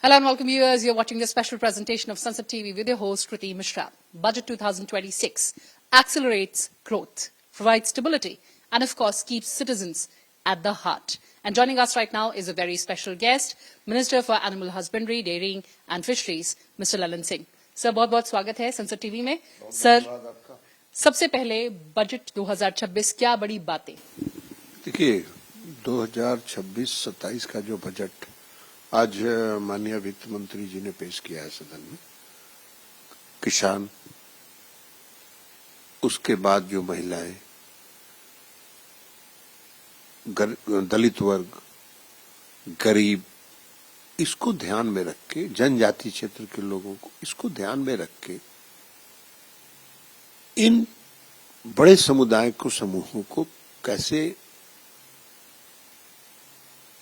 Hello and welcome viewers. You're watching the special presentation of Sunset TV with your host Kriti Mishra. Budget 2026 accelerates growth, provides stability, and of course keeps citizens at the heart. And joining us right now is a very special guest, Minister for Animal Husbandry, Dairying and Fisheries, Mr. Lalan Singh. Sir, बहुत-बहुत स्वागत है संसद TV में. Sir, सबसे पहले budget 2026 क्या बड़ी बातें? देखिए 2026-27 का जो बजट आज माननीय वित्त मंत्री जी ने पेश किया है सदन में, किसान, उसके बाद जो महिलाएं, दलित वर्ग, गरीब, इसको ध्यान में रख के, जनजाति क्षेत्र के लोगों को इसको ध्यान में रख के इन बड़े समुदाय को, समूहों को कैसे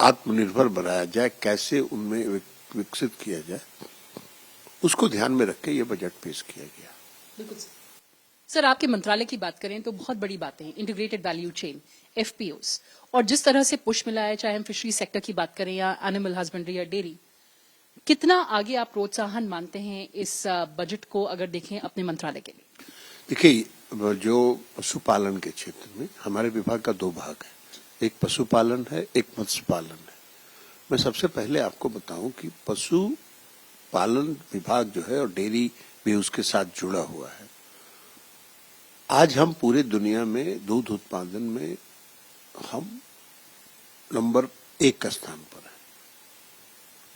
आत्मनिर्भर बनाया जाए, कैसे उनमें विकसित किया जाए, उसको ध्यान में रख के ये बजट पेश किया गया। बिल्कुल सर, आपके मंत्रालय की बात करें तो बहुत बड़ी बातें हैं, इंटीग्रेटेड वैल्यू चेन, एफपीओस, और जिस तरह से पुश मिला है, चाहे हम फिशरी सेक्टर की बात करें या एनिमल हस्बेंड्री या डेयरी, कितना आगे आप प्रोत्साहन मानते हैं इस बजट को अगर देखें अपने मंत्रालय के लिए? देखिए, जो पशुपालन के क्षेत्र में हमारे विभाग का दो भाग है, एक पशुपालन है, एक मत्स्य पालन है। मैं सबसे पहले आपको बताऊं कि पशुपालन विभाग जो है और डेयरी भी उसके साथ जुड़ा हुआ है। आज हम पूरे दुनिया में दूध उत्पादन में हम नंबर 1 का स्थान पर है।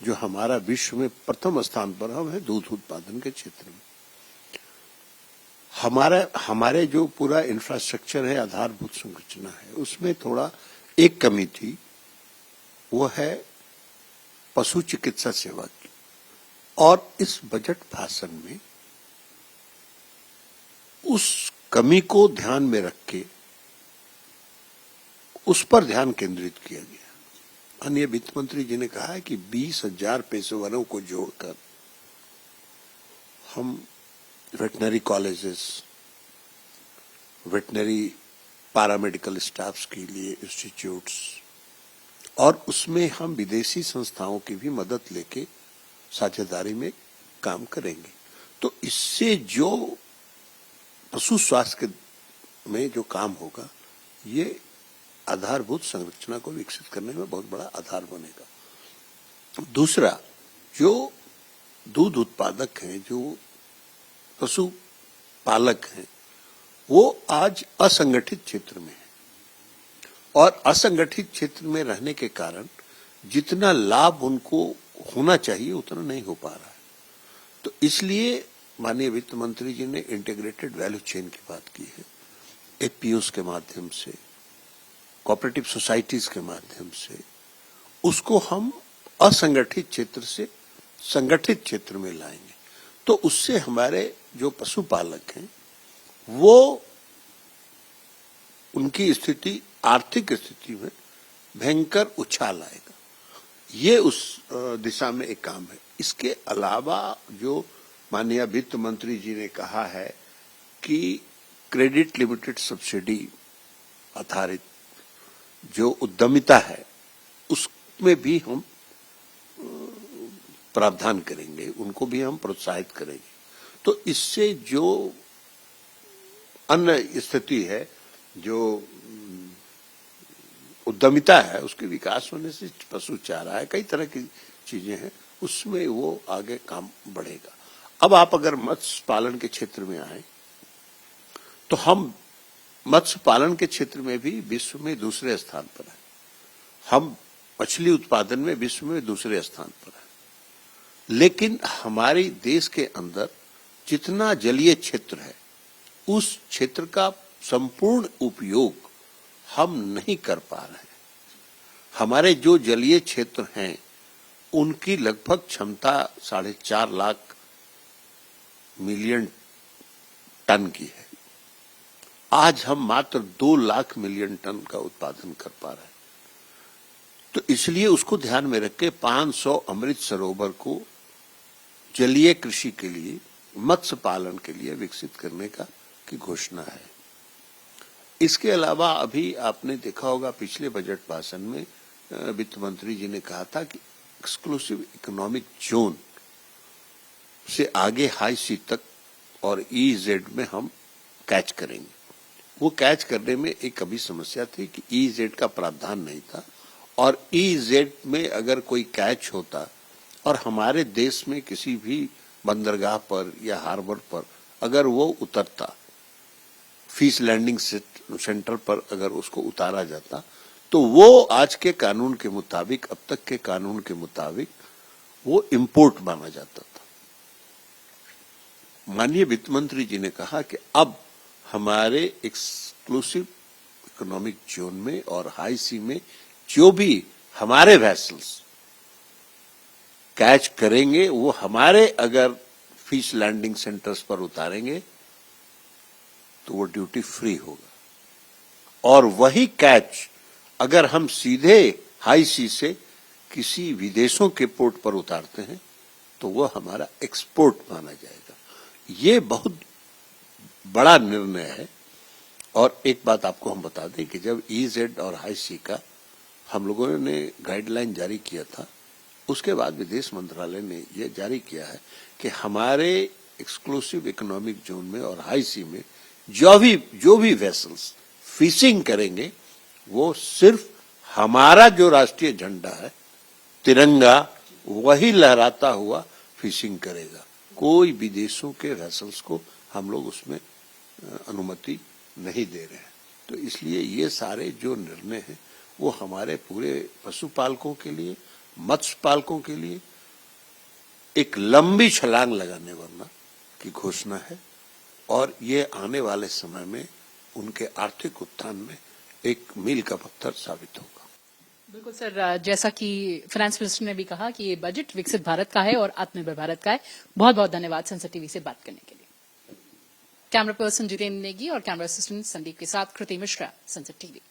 जो हमारा विश्व में प्रथम स्थान पर हम है दूध उत्पादन के क्षेत्र में। हमारे जो पूरा इंफ्रास्ट्रक्चर है, आधारभूत संरचना है, उसमें थोड़ा एक कमी थी, वो है पशु चिकित्सा सेवा की। और इस बजट भाषण में उस कमी को ध्यान में रख के उस पर ध्यान केंद्रित किया गया। माननीय वित्त मंत्री जी ने कहा है कि 20,000 पेशेवरों को जोड़कर हम veterinary colleges, veterinary paramedical staffs के लिए इंस्टीट्यूट्स, और उसमें हम विदेशी संस्थाओं की भी मदद लेके साझेदारी में काम करेंगे। तो इससे जो पशु स्वास्थ्य में जो काम होगा, ये आधारभूत संरचना को विकसित करने में बहुत बड़ा आधार बनेगा। दूसरा, जो दूध उत्पादक हैं, जो पशु पालक हैं, वो आज असंगठित क्षेत्र में है और असंगठित क्षेत्र में रहने के कारण जितना लाभ उनको होना चाहिए उतना नहीं हो पा रहा है। तो इसलिए माननीय वित्त मंत्री जी ने इंटीग्रेटेड वैल्यू चेन की बात की है। एफपीओस के माध्यम से, कोऑपरेटिव सोसाइटीज के माध्यम से उसको हम असंगठित क्षेत्र से संगठित क्षेत्र में लाएंगे। तो उससे हमारे जो पशुपालक हैं, वो उनकी स्थिति, आर्थिक स्थिति में भयंकर उछाल आएगा। ये उस दिशा में एक काम है। इसके अलावा जो माननीय वित्त मंत्री जी ने कहा है कि क्रेडिट लिमिटेड सब्सिडी आधारित जो उद्यमिता है, उसमें भी हम प्रावधान करेंगे, उनको भी हम प्रोत्साहित करेंगे। तो इससे जो अन्य स्थिति है, जो उद्यमिता है, उसके विकास होने से पशु चारा है, कई तरह की चीजें हैं, उसमें वो आगे काम बढ़ेगा। अब आप अगर मत्स्य पालन के क्षेत्र में आए तो हम मत्स्य पालन के क्षेत्र में भी विश्व में दूसरे स्थान पर है। हम मछली उत्पादन में विश्व में दूसरे स्थान पर है। लेकिन हमारे देश के अंदर जितना जलीय क्षेत्र है, उस क्षेत्र का संपूर्ण उपयोग हम नहीं कर पा रहे हैं। हमारे जो जलीय क्षेत्र हैं, उनकी लगभग क्षमता 4.5 लाख मिलियन टन की है। आज हम मात्र 2 लाख मिलियन टन का उत्पादन कर पा रहे हैं। तो इसलिए उसको ध्यान में रख के 500 अमृत सरोवर को जलीय कृषि के लिए, मत्स्य पालन के लिए विकसित करने की घोषणा है। इसके अलावा अभी आपने देखा होगा पिछले बजट भाषण में वित्त मंत्री जी ने कहा था कि एक्सक्लूसिव इकोनॉमिक जोन से आगे हाई सी तक और ईजेड में हम कैच करेंगे। वो कैच करने में एक अभी समस्या थी कि ईजेड का प्रावधान नहीं था, और ईजेड में अगर कोई कैच होता और हमारे देश में किसी भी बंदरगाह पर या हार्बर पर अगर वो उतरता, फिश लैंडिंग सेंटर पर अगर उसको उतारा जाता, तो वो आज के कानून के मुताबिक, अब तक के कानून के मुताबिक वो इंपोर्ट माना जाता था। माननीय वित्त मंत्री जी ने कहा कि अब हमारे एक्सक्लूसिव इकोनॉमिक जोन में और हाई सी में जो भी हमारे वेसल्स कैच करेंगे, वो हमारे अगर फिश लैंडिंग सेंटर्स पर उतारेंगे तो वो ड्यूटी फ्री होगा, और वही कैच अगर हम सीधे हाई सी से किसी विदेशों के पोर्ट पर उतारते हैं तो वो हमारा एक्सपोर्ट माना जाएगा। ये बहुत बड़ा निर्णय है। और एक बात आपको हम बता दें कि जब ईजेड और हाई सी का हम लोगों ने गाइडलाइन जारी किया था, उसके बाद विदेश मंत्रालय ने यह जारी किया है कि हमारे एक्सक्लूसिव इकोनॉमिक जोन में और हाई सी में जो भी वेसल्स फिशिंग करेंगे, वो सिर्फ हमारा जो राष्ट्रीय झंडा है, तिरंगा, वही लहराता हुआ फिशिंग करेगा। कोई विदेशों के वेसल्स को हम लोग उसमें अनुमति नहीं दे रहे हैं। तो इसलिए ये सारे जो निर्णय हैं वो हमारे पूरे पशुपालकों के लिए, मत्स्य पालकों के लिए एक लंबी छलांग लगाने वाला की घोषणा है, और ये आने वाले समय में उनके आर्थिक उत्थान में एक मील का पत्थर साबित होगा। बिल्कुल सर, जैसा कि फाइनेंस मिनिस्टर ने भी कहा कि ये बजट विकसित भारत का है और आत्मनिर्भर भारत का है। बहुत बहुत धन्यवाद संसद टीवी से बात करने के लिए। कैमरा पर्सन जितेंद्र नेगी और कैमरा असिस्टेंट संदीप के साथ कृति मिश्रा, संसद टीवी।